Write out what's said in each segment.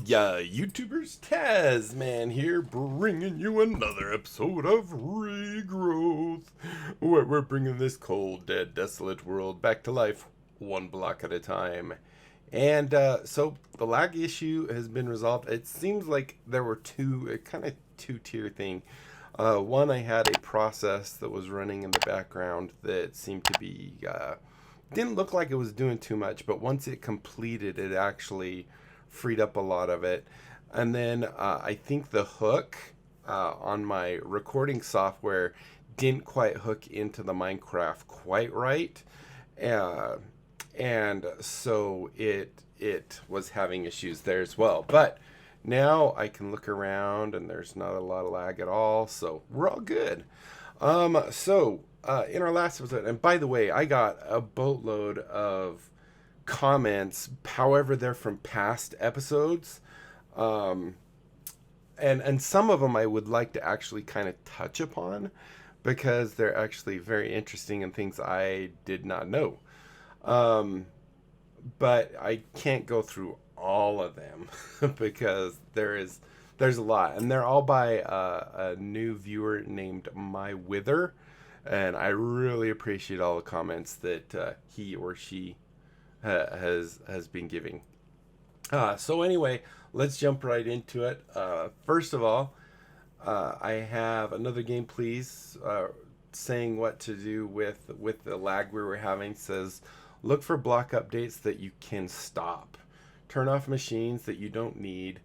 Yeah, YouTubers, Tasman here, bringing you another episode of Regrowth, where we're bringing this cold, dead, desolate world back to life, one block at a time. And so the lag issue has been resolved. It seems like there were kind of two-tier thing. One, I had a process that was running in the background that seemed to be, didn't look like it was doing too much, but once it completed, it actually freed up a lot of it. And then I think the hook on my recording software didn't quite hook into the Minecraft quite right. Uh, and so it was having issues there as well. But now I can look around and there's not a lot of lag at all, so we're all good. In our last episode, and by the way, I got a boatload of comments, however they're from past episodes, and some of them I would like to actually kind of touch upon because they're actually very interesting and things I did not know. But I can't go through all of them because there's a lot, and they're all by a new viewer named My Wither, and I really appreciate all the comments that he or she has been giving. So anyway, let's jump right into it. First of all, I have another game, please, saying what to do with the lag we were having. It says, look for block updates that you can stop. Turn off machines that you don't need.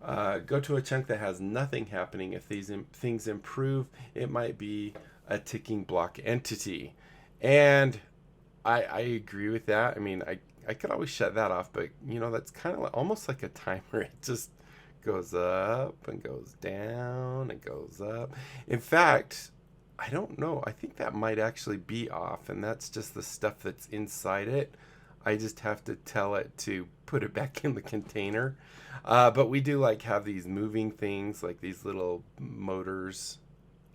Go to a chunk that has nothing happening. If these things improve, it might be a ticking block entity. And I agree with that. I mean, I could always shut that off, but that's kind of almost like a timer. It just goes up and goes down and goes up. In fact, I don't know. I think that might actually be off, and that's just the stuff that's inside it. I just have to tell it to put it back in the container. But we do have these moving things, like these little motors,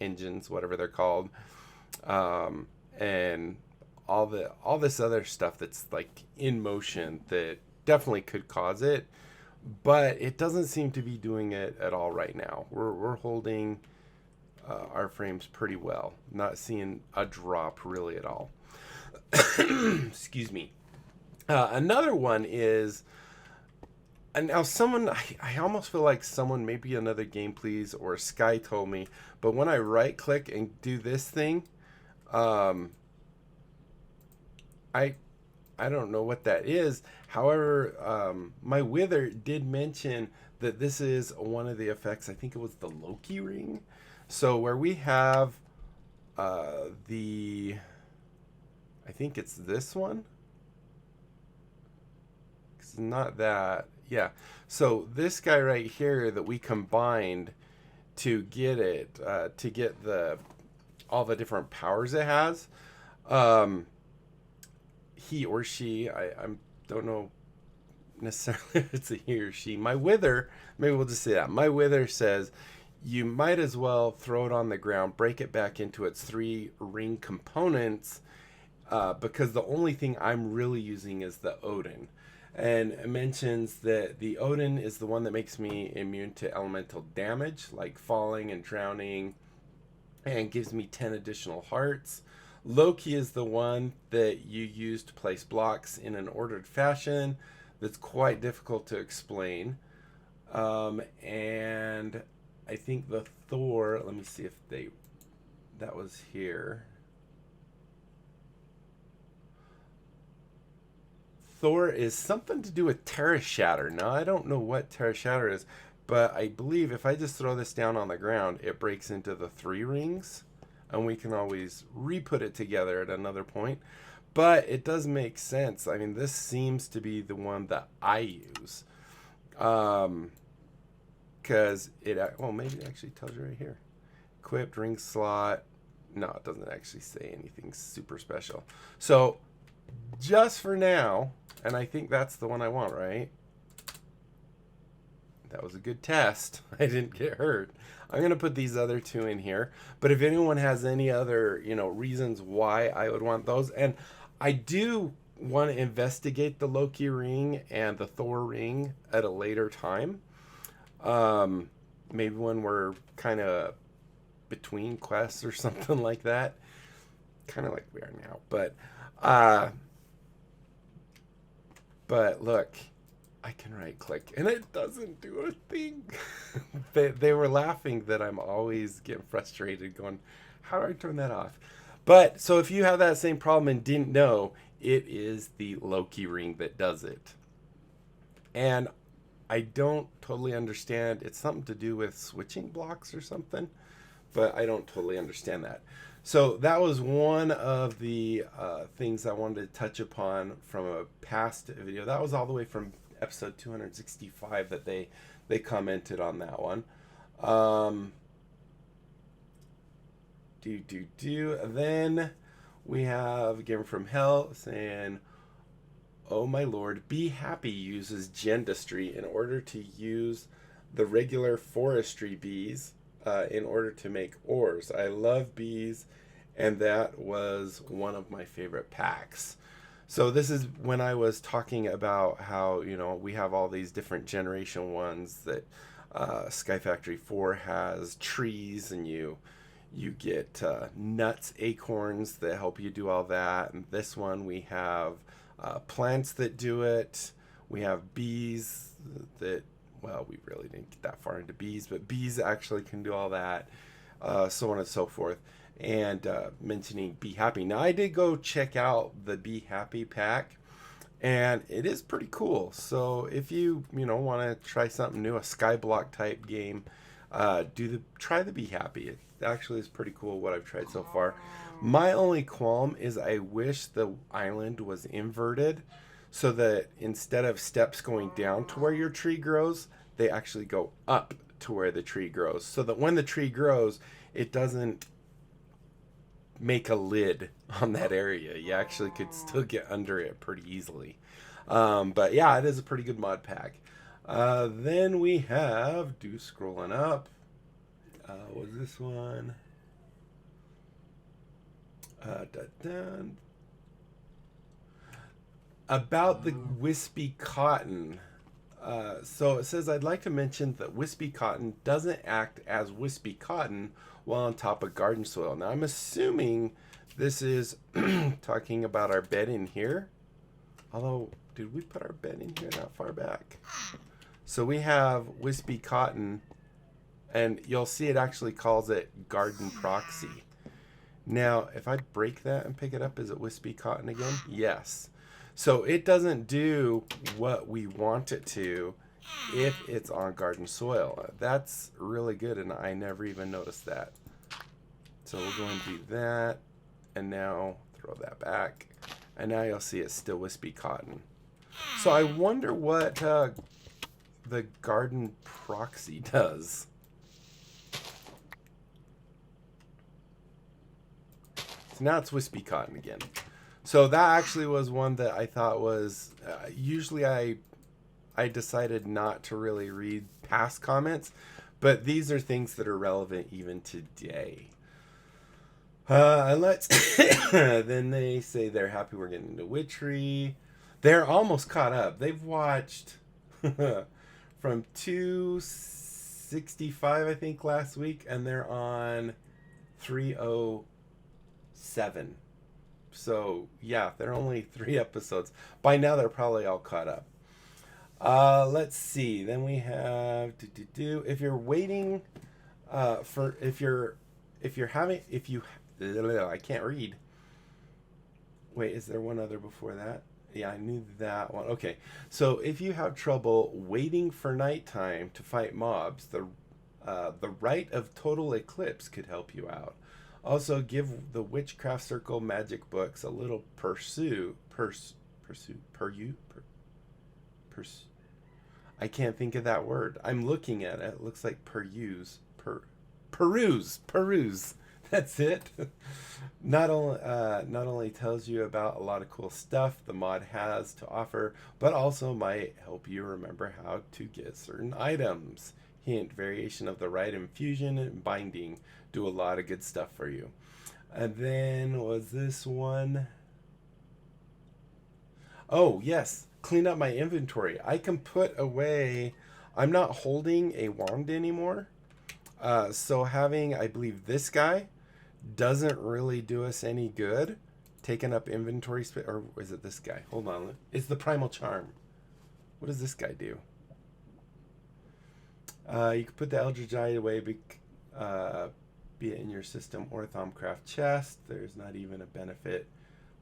engines, whatever they're called, and all this other stuff that's in motion that definitely could cause it, but it doesn't seem to be doing it at all right now. We're holding our frames pretty well, not seeing a drop really at all. Excuse me. Another one is, and now someone, I almost feel like someone, maybe another game please or Sky told me, but when I right click and do this thing, I don't know what that is. However, my Wither did mention that this is one of the effects. I think it was the Loki ring. So where we have I think it's this one. It's not that. Yeah. So this guy right here that we combined to get it, to get all the different powers it has. He or she, I don't know necessarily if it's a he or she. My Wither, maybe we'll just say that. My Wither says you might as well throw it on the ground, break it back into its 3 ring components, because the only thing I'm really using is the Odin. And it mentions that the Odin is the one that makes me immune to elemental damage, like falling and drowning, and gives me 10 additional hearts. Loki is the one that you use to place blocks in an ordered fashion that's quite difficult to explain. And I think the Thor, let me see if that was here. Thor is something to do with Terra Shatter. Now, I don't know what Terra Shatter is, but I believe if I just throw this down on the ground, it breaks into the 3 rings. And we can always re-put it together at another point. But it does make sense. I mean, this seems to be the one that I use. Because maybe it actually tells you right here. Equipped ring slot. No, it doesn't actually say anything super special. So, just for now, and I think that's the one I want, right? That was a good test. I didn't get hurt. I'm going to put these other 2 in here. But if anyone has any other, reasons why I would want those. And I do want to investigate the Loki ring and the Thor ring at a later time. Maybe when we're kind of between quests or something like that. Kind of like we are now. But look, I can right click and it doesn't do a thing. They were laughing that I'm always getting frustrated going, how do I turn that off? But so if you have that same problem and didn't know, it is the Loki ring that does it. And I don't totally understand. It's something to do with switching blocks or something, but I don't totally understand that. So that was one of the things I wanted to touch upon from a past video. That was all the way from episode 265 that they commented on that one. Then we have again from Hell saying, "Oh my lord, Be Happy uses gendustry in order to use the regular forestry bees in order to make ores. I love bees, and that was one of my favorite packs." So this is when I was talking about how, you know, we have all these different generation ones that Sky Factory 4 has trees, and you get nuts, acorns that help you do all that. And this one we have plants that do it. We have bees that, well, we really didn't get that far into bees, but bees actually can do all that, so on and so forth. And mentioning Be Happy. Now, I did go check out the Be Happy pack, and it is pretty cool. So if you want to try something new, a Skyblock type game, try the Be Happy. It actually is pretty cool what I've tried so far. My only qualm is I wish the island was inverted, so that instead of steps going down to where your tree grows, they actually go up to where the tree grows, so that when the tree grows, it doesn't make a lid on that area. You actually could still get under it pretty easily. But yeah, it is a pretty good mod pack. Then we have, scrolling up, was this one? About the wispy cotton. So it says, I'd like to mention that wispy cotton doesn't act as wispy cotton while on top of garden soil. Now I'm assuming this is talking about our bed in here. Although, did we put our bed in here that far back? So we have wispy cotton, and you'll see it actually calls it garden proxy. Now, if I break that and pick it up, is it wispy cotton again? Yes. So it doesn't do what we want it to if it's on garden soil. That's really good, and I never even noticed that. So we'll go and do that, and now throw that back. And now you'll see it's still wispy cotton. So I wonder what the garden proxy does. So now it's wispy cotton again. So that actually was one that I thought was, usually I decided not to really read past comments, but these are things that are relevant even today. Then they say they're happy we're getting into witchery. They're almost caught up. They've watched from 265, I think, last week, and they're on 307. So yeah, they're only 3 episodes. By now they're probably all caught up. Let's see. Then we have if you're waiting I can't read. Wait, is there one other before that? Yeah, I knew that one. Okay, so if you have trouble waiting for nighttime to fight mobs, the Rite of Total Eclipse could help you out. Also, give the Witchcraft Circle magic books a little I can't think of that word. I'm looking at it. It looks like peruse. That's it. Not only tells you about a lot of cool stuff the mod has to offer, but also might help you remember how to get certain items. Hint, variation of the Rite infusion and binding do a lot of good stuff for you. And then was this one? Oh, yes. Clean up my inventory. I can put away I'm not holding a wand anymore. So having, I believe, this guy doesn't really do us any good. Taking up inventory space, or is it this guy? Hold on. It's the primal charm. What does this guy do? You can put the Eldritch Eye away, be it in your system or Thaumcraft chest. There's not even a benefit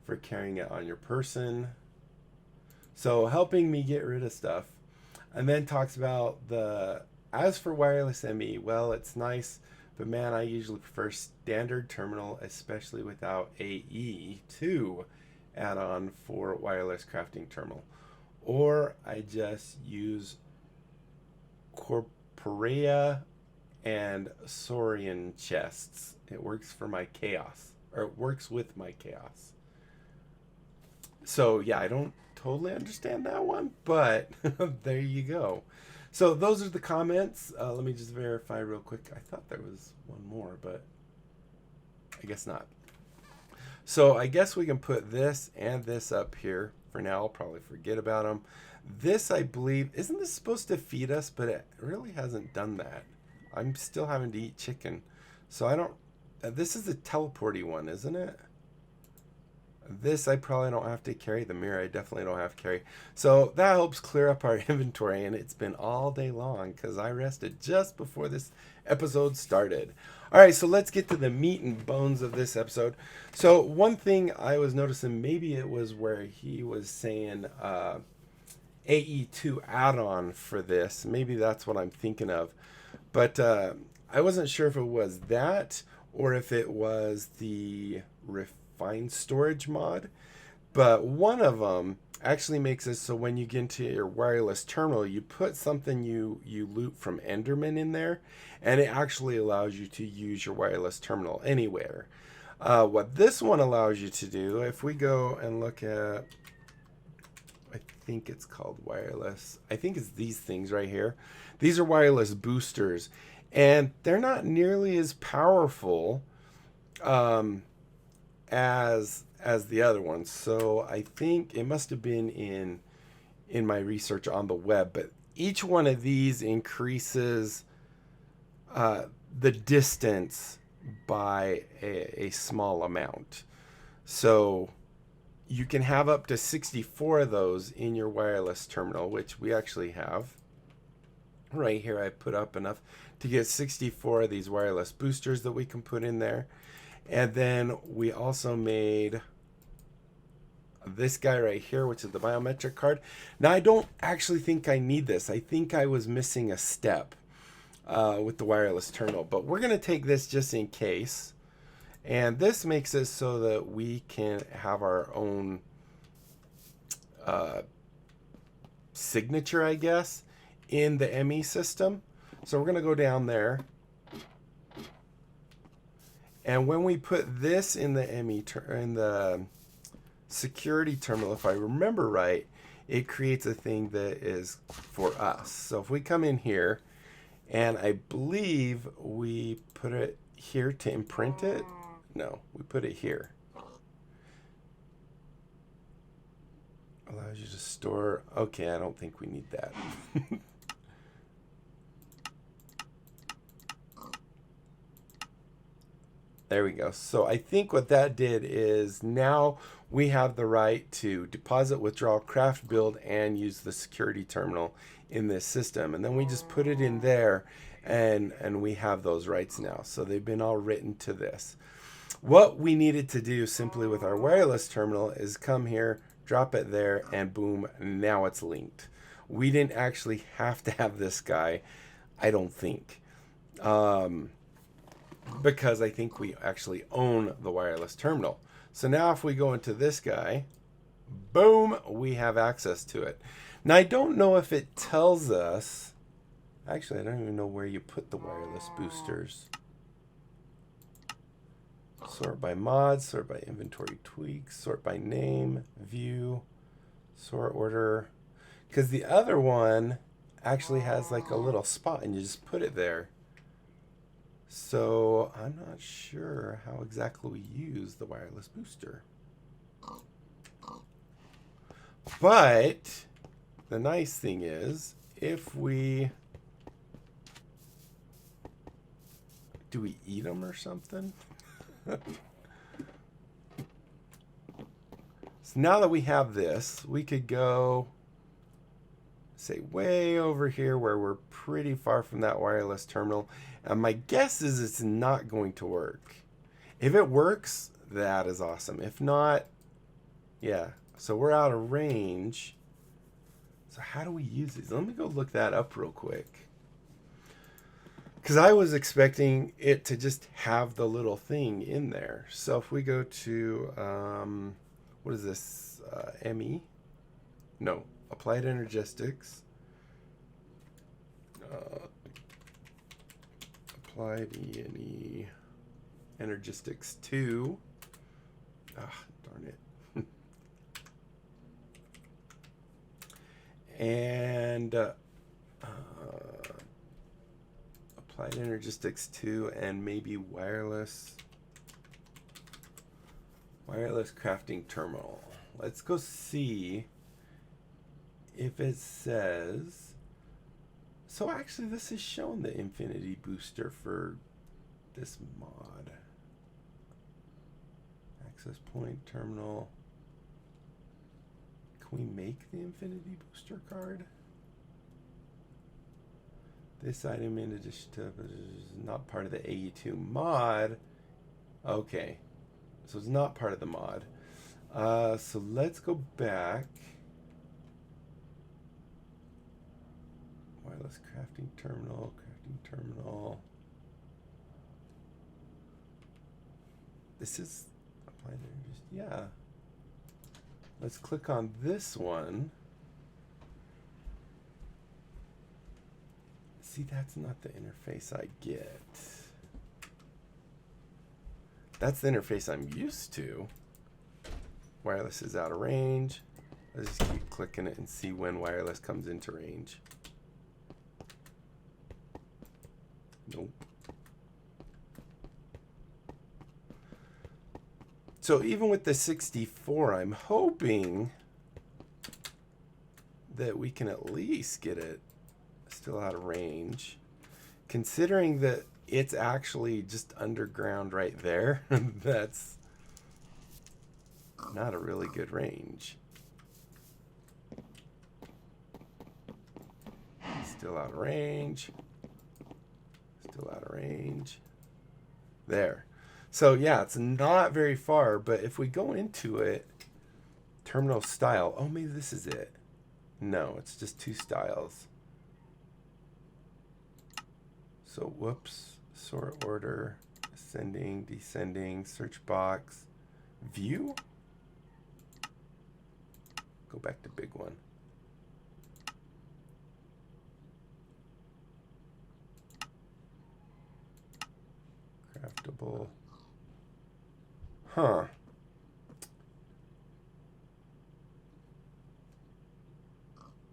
for carrying it on your person. So helping me get rid of stuff. And then talks about as for wireless ME, well, it's nice, but man, I usually prefer standard terminal, especially without AE2 add-on for wireless crafting terminal. Or I just use Corporea and Saurian chests. It works for my chaos, or it works with my chaos. So yeah, I don't totally understand that one, but there you go. So those are the comments. Let me just verify real quick. I thought there was one more, but I guess not. So I guess we can put this and this up here for now. I'll probably forget about them. This, I believe, isn't this supposed to feed us? But it really hasn't done that. I'm still having to eat chicken. So I don't, this is a teleporty one, isn't it? This I probably don't have to carry. The mirror I definitely don't have to carry. So that helps clear up our inventory, and it's been all day long because I rested just before this episode started. All right, so let's get to the meat and bones of this episode. So one thing I was noticing, maybe it was where he was saying AE2 add-on for this. Maybe that's what I'm thinking of. But I wasn't sure if it was that or if it was the refined storage mod. But one of them actually makes it so when you get into your wireless terminal, you put something you loot from Enderman in there, and it actually allows you to use your wireless terminal anywhere. What this one allows you to do, if we go and look at, I think it's called wireless. I think it's these things right here. These are wireless boosters, and they're not nearly as powerful as the other ones. So I think it must have been in my research on the web, but each one of these increases the distance by a small amount. So you can have up to 64 of those in your wireless terminal, which we actually have. Right here I put up enough to get 64 of these wireless boosters that we can put in there. And then we also made this guy right here, which is the biometric card. Now, I don't actually think I need this. I think I was missing a step with the wireless terminal. But we're going to take this just in case. And this makes it so that we can have our own signature, I guess, in the ME system. So we're going to go down there. And when we put this in the in the security terminal, if I remember right, it creates a thing that is for us. So if we come in here, and I believe we put it here to imprint it. No, we put it here. Allows you to store. Okay, I don't think we need that. There we go. So I think what that did is now we have the right to deposit, withdraw, craft, build, and use the security terminal in this system. And then we just put it in there, and we have those rights now. So they've been all written to this. What we needed to do simply with our wireless terminal is come here, drop it there, and boom, now it's linked. We didn't actually have to have this guy, I don't think. Because I think we actually own the wireless terminal. So now if we go into this guy, boom, we have access to it. Now I don't know if it tells us, actually I don't even know where you put the wireless boosters. Sort by mod, sort by inventory tweaks, sort by name, view, sort order. Because the other one actually has like a little spot and you just put it there. So I'm not sure how exactly we use the wireless booster. But the nice thing is, if we Do we eat them or something? So now that we have this, we could go, say, way over here where we're pretty far from that wireless terminal. And my guess is it's not going to work. If it works, that is awesome. If not, yeah. So we're out of range. So how do we use these? Let me go look that up real quick. Because I was expecting it to just have the little thing in there. So if we go to, what is this? ME? No, applied energistics. Applied ENE energistics 2. Ah, darn it. And applied energistics 2 and maybe wireless crafting terminal. Let's go see if it says. So actually this is showing the infinity booster for this mod. Access point terminal. Can we make the infinity booster card? This item in addition to is not part of the AE2 mod. Okay. So it's not part of the mod. So let's go back. Wireless crafting terminal. This is applied energies. Yeah. Let's click on this one. See, that's not the interface I get. That's the interface I'm used to. Wireless is out of range. Let's just keep clicking it and see when wireless comes into range. Nope. So even with the 64, I'm hoping that we can at least get it still out of range. Considering that it's actually just underground right there, that's not a really good range. Still out of range. Still out of range. There. So yeah, it's not very far, but if we go into it, terminal style, oh, maybe this is it. No, it's just 2 styles. So whoops, sort order, ascending, descending, search box, view. Go back to big one. Craftable. Huh.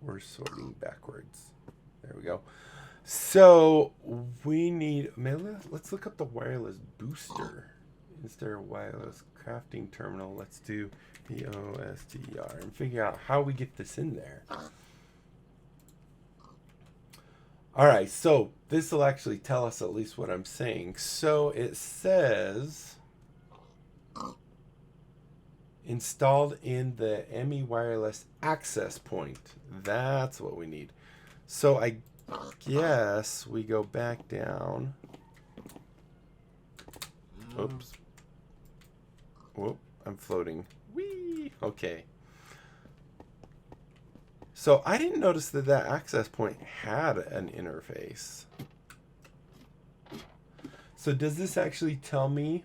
We're sorting backwards. There we go. So we need, let's look up the wireless booster. Instead of wireless crafting terminal, let's do the OSTR and figure out how we get this in there. All right, so this will actually tell us at least what I'm saying. So it says installed in the ME wireless access point. That's what we need. So I guess we go back down. Oops. Whoop, I'm floating. Whee! Okay. So I didn't notice that that access point had an interface. So does this actually tell me?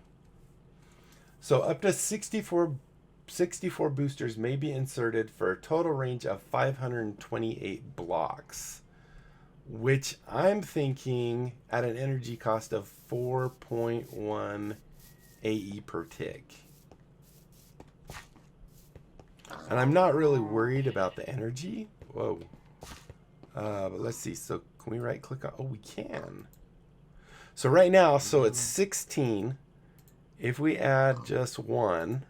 So up to 64 boosters may be inserted for a total range of 528 blocks, which I'm thinking at an energy cost of 4.1 AE per tick. And I'm not really worried about the energy. Whoa. But let's see. So can we right click on? Oh, we can. So right now, so it's 16. If we add just 1,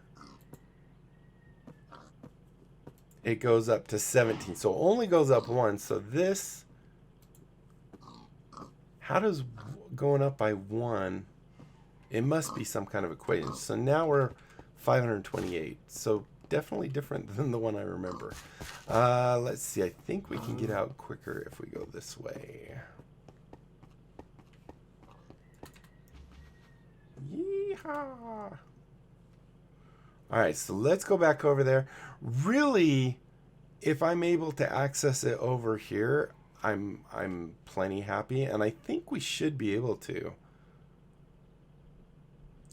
it goes up to 17. So it only goes up 1. So this, how does going up by 1. It must be some kind of equation. So now we're 528. So definitely different than the one I remember. Let's see. I think we can get out quicker if we go this way. Yeehaw! All right, so let's go back over there. Really, if I'm able to access it over here, I'm plenty happy, and I think we should be able to.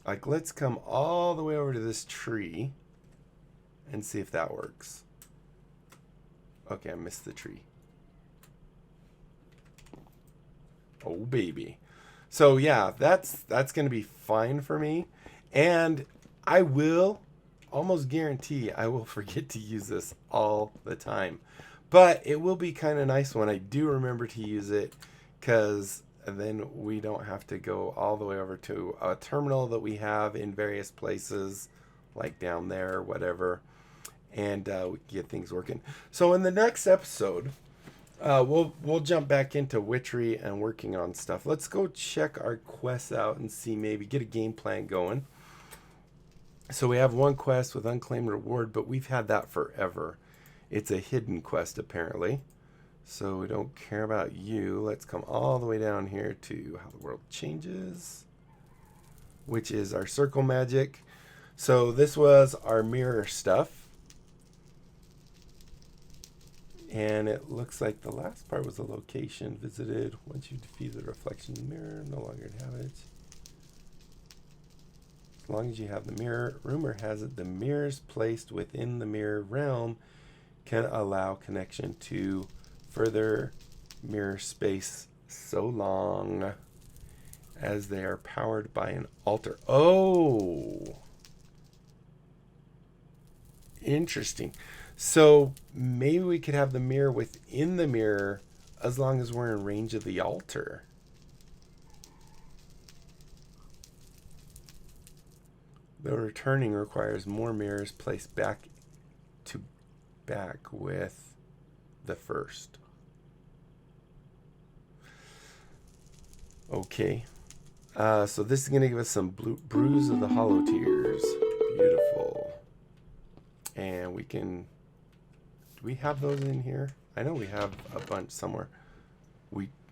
Like, let's come all the way over to this tree and see if that works. Okay, I missed the tree. Oh, baby. So, yeah, that's going to be fine for me. And I will almost guarantee I will forget to use this all the time. But it will be kind of nice when I do remember to use it, because then we don't have to go all the way over to a terminal that we have in various places, like down there or whatever, and we can get things working. So in the next episode, we'll jump back into witchery and working on stuff. Let's go check our quests out and see, maybe get a game plan going. So we have one quest with unclaimed reward, but we've had that forever. It's a hidden quest, apparently. So we don't care about you. Let's come all the way down here to how the world changes, which is our circle magic. So this was our mirror stuff. And it looks like the last part was the location visited. Once you defeat the reflection in the mirror, no longer inhabit. As long as you have the mirror, rumor has it the mirrors placed within the mirror realm can allow connection to further mirror space so long as they are powered by an altar. Oh, interesting. So maybe we could have the mirror within the mirror as long as we're in range of the altar. The returning requires more mirrors placed back to back with the first. Okay. So this is going to give us some bruise of the hollow tears. Beautiful. And we can... Do we have those in here? I know we have a bunch somewhere.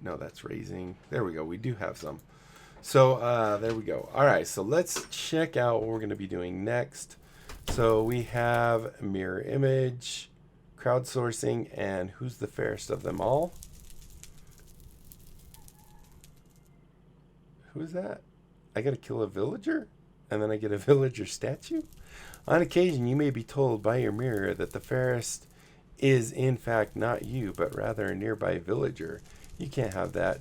No, that's raising. There we go. We do have some. So there we go. All right. So let's check out what we're going to be doing next. So we have mirror image, crowdsourcing, and who's the fairest of them all? Who is that? I got to kill a villager, and then I get a villager statue? On occasion, you may be told by your mirror that the fairest is in fact not you, but rather a nearby villager. You can't have that.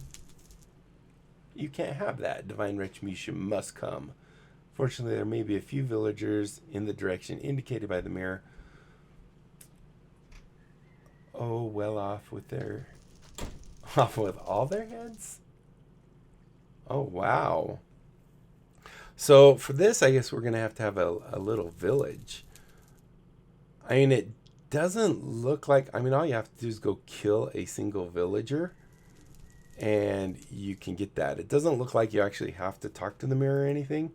You can't have that. Divine retribution must come. Fortunately, there may be a few villagers in the direction indicated by the mirror. Oh, well off with all their heads? Oh, wow. So for this, I guess we're going to have a little village. I mean, it doesn't look like... I mean, all you have to do is go kill a single villager, and you can get that. It doesn't look like you actually have to talk to the mirror or anything.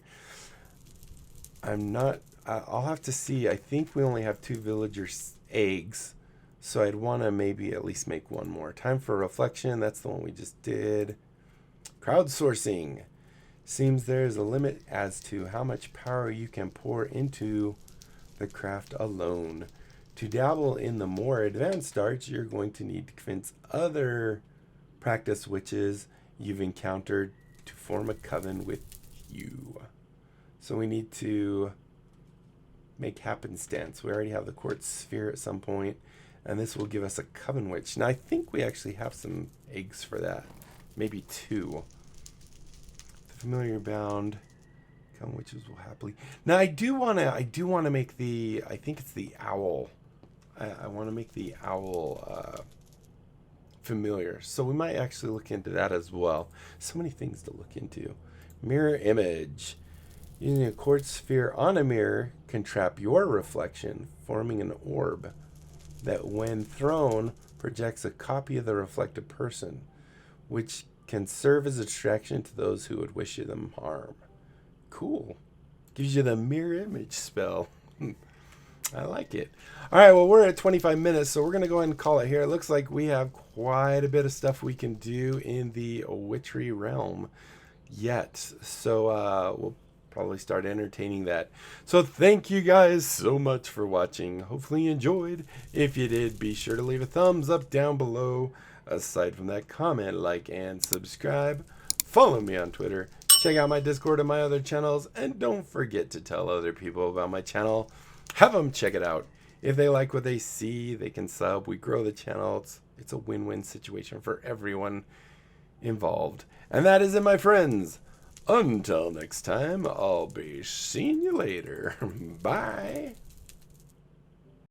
I'll have to see. I think we only have 2 villagers' eggs, so I'd want to maybe at least make one more. Time for reflection. That's the one we just did. Crowdsourcing. Seems there is a limit as to how much power you can pour into the craft alone. To dabble in the more advanced arts, you're going to need to convince other practice witches you've encountered to form a coven with you. So we need to make happenstance. We already have the quartz sphere at some point, and this will give us a coven witch. Now I think we actually have some eggs for that, maybe 2. The familiar bound coven witches will happily. Now I do want to make the. I think it's the owl. I want to make the owl familiar. So we might actually look into that as well. So many things to look into. Mirror image. Using a quartz sphere on a mirror can trap your reflection, forming an orb that when thrown projects a copy of the reflected person, which can serve as a distraction to those who would wish you them harm. Cool. Gives you the mirror image spell. I like it. All right, well, we're at 25 minutes, so we're going to go ahead and call it here. It looks like we have quite a bit of stuff we can do in the witchery realm yet. So we'll probably start entertaining that. So thank you guys so much for watching. Hopefully you enjoyed. If you did, be sure to leave a thumbs up down below. Aside from that, comment, like, and subscribe. Follow me on Twitter. Check out my Discord and my other channels. And don't forget to tell other people about my channel. Have them check it out. If they like what they see, they can sub. We grow the channel. It's a win-win situation for everyone involved. And that is it, my friends. Until next time, I'll be seeing you later. Bye.